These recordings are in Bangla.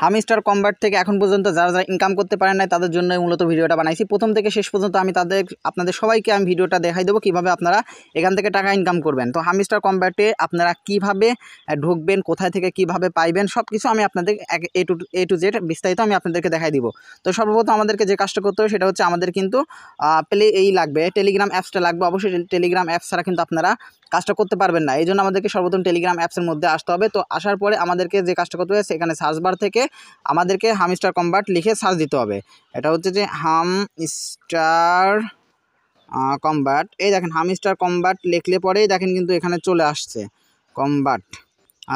হামস্টার কম্ব্যাট থেকে এখন পর্যন্ত যারা যারা ইনকাম করতে পারেন নাই তাদের জন্য মূলত ভিডিওটা বানাইছি। প্রথম থেকে শেষ পর্যন্ত আমি আপনাদের সবাইকে আমি ভিডিওটা দেখাই দেবো কীভাবে আপনারা এখান থেকে টাকা ইনকাম করবেন। তো হামস্টার কম্ব্যাটে আপনারা কিভাবে ঢুকবেন, কোথায় থেকে কিভাবে পাইবেন, সব কিছু আমি আপনাদের এ টু জেড বিস্তারিত আমি আপনাদেরকে দেখাই দিব। তো সর্বপ্রথম আমাদেরকে যে কাজটা করতে হবে সেটা হচ্ছে আমাদের কিন্তু লাগবে, টেলিগ্রাম অ্যাপসটা লাগবে। অবশ্যই টেলিগ্রাম অ্যাপস ছাড়া কিন্তু আপনারা কাজটা করতে পারবেন না। এই জন্য আমাদেরকে সর্বপ্রথম টেলিগ্রাম অ্যাপসের মধ্যে আসতে হবে। তো আসার পরে আমাদেরকে যে কাজটা করতে হবে সেখানে সার্চ বার থেকে আমাদেরকে হামস্টার কম্ব্যাট লিখে সার্চ দিতে হবে। এটা হচ্ছে যে হামস্টার কম্ব্যাট। এই দেখেন হামস্টার কম্ব্যাট লিখলে পরেই দেখেন কিন্তু এখানে চলে আসছে কম্ব্যাট।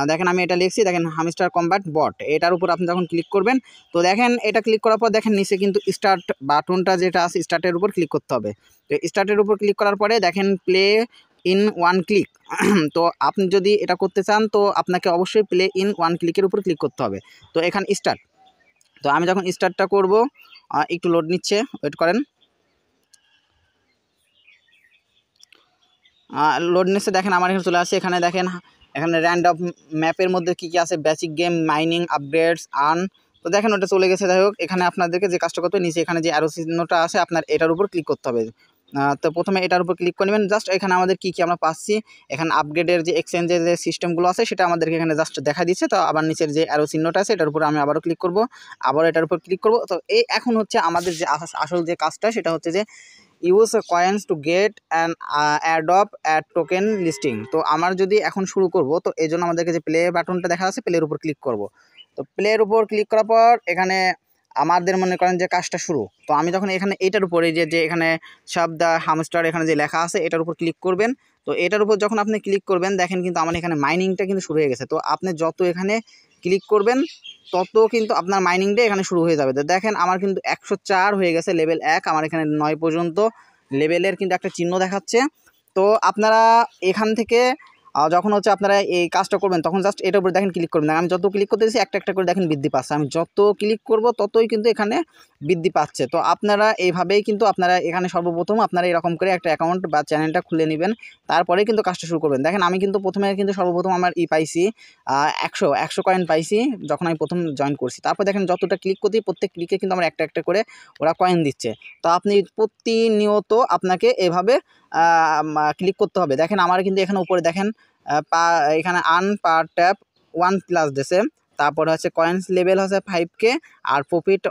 দেখেন আমি এটা লিখছি, দেখেন হামস্টার কম্ব্যাট বট। এটার উপর আপনি যখন ক্লিক করবেন তো দেখেন এটা ক্লিক করার পর দেখেন নিচে কিন্তু স্টার্ট বাটনটা যেটা আছে স্টার্টের উপর ক্লিক করতে হবে। তো স্টার্টের উপর ক্লিক করার পরে দেখেন প্লে ইন ওয়ান ক্লিক। তো আপনি যদি এটা করতে চান তো আপনাকে অবশ্যই প্লে ইন ওয়ান ক্লিকের উপর ক্লিক করতে হবে। তো এখানে স্টার্ট, তো আমি যখন স্টার্টটা করব একটু লোড নিচ্ছে, ওয়েট করেন। লোড নিচ্ছে, দেখেন আমার এখানে চলে আসছে। এখানে দেখেন এখানে র্যান্ডম ম্যাপের মধ্যে কী কী আছে, basic game, mining, upgrades, earn. তো দেখেন ওটা চলে গেছে। যাই হোক, এখানে আপনাদেরকে যে কাজটা করতে হবে নিচে এখানে যে অ্যারো চিহ্নটা আছে আপনার এটার উপর ক্লিক করতে হবে। তো প্রথমে এটার উপর ক্লিক করে নেবেন। জাস্ট এখানে আমাদের কী কী আমরা পাচ্ছি, এখানে আপগ্রেডের যে এক্সচেঞ্জের যে সিস্টেমগুলো আছে সেটা আমাদেরকে এখানে জাস্ট দেখা দিচ্ছে। তো আবার নিচের যে অ্যারো চিহ্নটা আছে এটার উপর আমি আবারও ক্লিক করব, আবার এটার উপর ক্লিক করব। তো এই এখন হচ্ছে আমাদের যে আসল যে কাজটা সেটা হচ্ছে যে use coins to get an adopt add token listing. তো আমার যদি এখন শুরু করব তো এই জন্য আমাদেরকে যে প্লে বাটনটা দেখা যাচ্ছে প্লের উপর ক্লিক করব। তো প্লের উপর ক্লিক করার পর এখানে আমাদের মনে করেন যে কাজটা শুরু। তো আমি যখন এখানে এটার উপরে যে এখানে সব দ্য হামস্টার এখানে যে লেখা আছে এটার উপর ক্লিক করবেন। তো এটার উপর যখন আপনি ক্লিক করবেন দেখেন কিন্তু আমার এখানে মাইনিংটা কিন্তু শুরু হয়ে গেছে। তো আপনি যত এখানে ক্লিক করবেন তত কিন্তু আপনার মাইনিংটা এখানে শুরু হয়ে যাবে। তো দেখেন আমার কিন্তু 104 হয়ে গেছে, লেভেল 1। আমার এখানে 9 পর্যন্ত লেভেলের কিন্তু একটা চিহ্ন দেখাচ্ছে। তো আপনারা এখান থেকে যখন হচ্ছে আপনারা এই কাজটা করবেন তখন জাস্ট এটার উপরে দেখেন ক্লিক করবেন। আমি যত ক্লিক করতেছি একটা একটা করে দেখেন বৃদ্ধি পাচ্ছে। আমি যত ক্লিক করব ততই কিন্তু এখানে বৃদ্ধি পাচ্ছে। তো আপনারা এইভাবেই কিন্তু আপনারা এখানে সর্বপ্রথম আপনারা এরকম করে একটা অ্যাকাউন্ট বা চ্যানেলটা খুলে নেবেন, তারপরে কিন্তু কাজটা শুরু করবেন। দেখেন আমি কিন্তু প্রথমে কিন্তু সর্বপ্রথম আমার পাইছি 100 কয়েন পাইছি যখন আমি প্রথম জয়েন করছি। তারপর দেখেন যতটা ক্লিক করতেই প্রত্যেক ক্লিকে কিন্তু আমার একটা একটা করে ওরা কয়েন দিচ্ছে। তো আপনি প্রতিনিয়ত আপনাকে এভাবে ক্লিক করতে হবে। দেখেন আমার কিন্তু এখানে উপরে দেখেন এখানে আর্ন পার ট্যাপ 1+ দিয়েছে। তারপরে হচ্ছে কয়েন্স লেভেল হচ্ছে 5K আর প্রফিট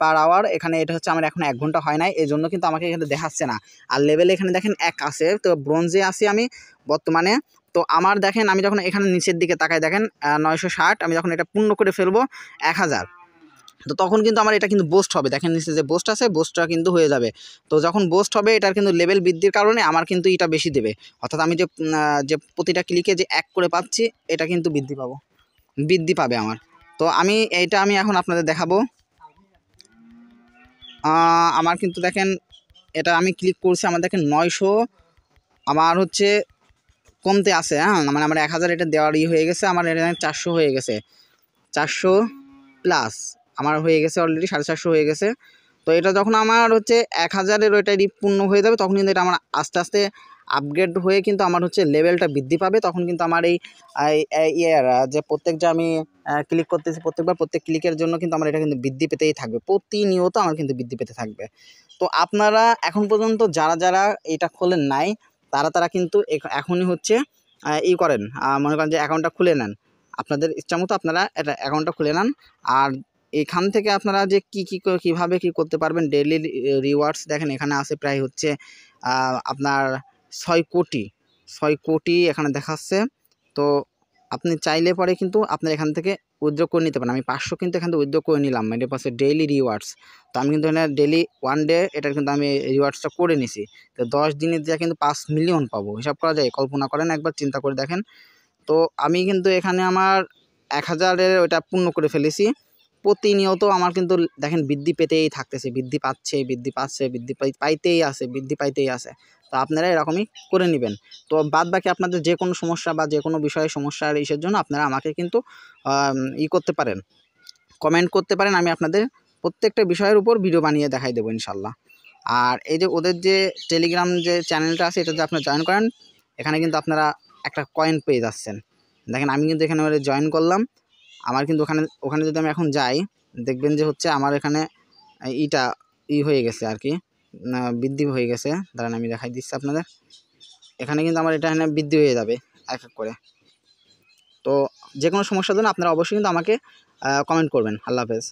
পার আওয়ার এখানে এটা হচ্ছে আমার এখন 1 ঘন্টা হয় নাই, এই জন্য কিন্তু আমাকে এখানে দেখাচ্ছে না। আর লেভেল এখানে দেখেন 1 আছে, তো ব্রোঞ্জে আছি আমি বর্তমানে। তো আমার দেখেন আমি যখন এখানে নিচের দিকে তাকাই দেখেন 960, আমি যখন এটা পূর্ণ করে ফেলবো 1000, তো তখন কিন্তু আমার এটা কিন্তু বোস্ট হবে। দেখেন নিচে যে বোস্ট আছে বোস্টটা কিন্তু হয়ে যাবে। তো যখন বোস্ট হবে এটার কিন্তু লেভেল বৃদ্ধির কারণে আমার কিন্তু এটা বেশি দেবে, অর্থাৎ আমি যে প্রতিটা ক্লিকে যে 1 করে পাচ্ছি এটা কিন্তু বৃদ্ধি পাবে আমার। তো আমি এখন আপনাদের দেখাবো। আমার কিন্তু দেখেন এটা আমি ক্লিক করছি, আমার দেখেন 900 আমার হচ্ছে কমতে আছে। হ্যাঁ, মানে আমার 1000 এটা দেওয়ার হয়ে গেছে, আমার এটা 400 হয়ে গেছে, 400+ আমার হয়ে গেছে অলরেডি, 450 হয়ে গেছে। তো এটা যখন আমার হচ্ছে 1000-এর ওইটা পূর্ণ হয়ে যাবে তখন কিন্তু এটা আমার আস্তে আস্তে আপগ্রেড হয়ে কিন্তু আমার হচ্ছে লেভেলটা বৃদ্ধি পাবে। তখন কিন্তু আমার যে প্রত্যেক যে আমি ক্লিক করতেছি প্রত্যেক ক্লিকের জন্য কিন্তু আমার এটা কিন্তু বৃদ্ধি পেতেই থাকবে, প্রতিনিয়ত আমার কিন্তু বৃদ্ধি পেতে থাকবে। তো আপনারা এখন পর্যন্ত যারা এটা খোলেন নাই তারা কিন্তু এখনই হচ্ছে করেন, মনে করেন যে অ্যাকাউন্টটা খুলে নেন। আপনাদের ইচ্ছা মতো আপনারা এটা অ্যাকাউন্টটা খুলে নেন। আর এখান থেকে আপনারা যে কীভাবে কী করতে পারবেন ডেইলি রিওয়ার্ডস দেখেন এখানে আছে প্রায় হচ্ছে আপনার 6 কোটি এখানে দেখাচ্ছে। তো আপনি চাইলে পরে কিন্তু আপনার এখান থেকে উইথড্র করে নিতে পারেন। আমি 500 কিন্তু এখান থেকে উইথড্র করে নিলাম, এটার পাশে ডেইলি রিওয়ার্ডস। তো আমি কিন্তু এখানে ডেইলি 1 ডে এটার কিন্তু আমি রিওয়ার্ডসটা করে নিছি। তো 10 দিনের যা কিন্তু 5 মিলিয়ন পাবো, হিসাব করা যায়? কল্পনা করেন, একবার চিন্তা করে দেখেন। তো আমি কিন্তু এখানে আমার 1000-এর ওইটা পূর্ণ করে ফেলেছি। প্রতিনিয়ত আমার কিন্তু দেখেন বৃদ্ধি পেতেই থাকতেছে, বৃদ্ধি পাচ্ছে, বৃদ্ধি পাইতেই আছে। তো আপনারা এরকমই করে নেবেন। তো বাদবাকি আপনাদের যে কোনো সমস্যা বা যে কোনো বিষয়ে সমস্যার ইসের জন্য আপনারা আমাকে কিন্তু করতে পারেন, কমেন্ট করতে পারেন। আমি আপনাদের প্রত্যেকটা বিষয়ের উপর ভিডিও বানিয়ে দেখাই দেবো ইনশাল্লাহ। আর এই যে ওদের যে টেলিগ্রাম যে চ্যানেলটা আছে এটা যদি আপনারা জয়েন করেন এখানে কিন্তু আপনারা একটা কয়েন পেয়ে যাচ্ছেন। দেখেন আমি কিন্তু এখানে জয়েন করলাম, আমার কিন্তু ওখানে যদি আমি এখন যাই দেখবেন যে হচ্ছে আমার এখানে ইটা হয়ে গেছে আর কি, বৃদ্ধি হয়ে গেছে। দাঁড়ান আমি দেখাই দিচ্ছি আপনাদের, এখানে কিন্তু আমার এটা এখানে বৃদ্ধি হয়ে যাবে এক এক করে। তো যে কোনো সমস্যার জন্য আপনারা অবশ্যই কিন্তু আমাকে কমেন্ট করবেন। আল্লাহ হাফেজ।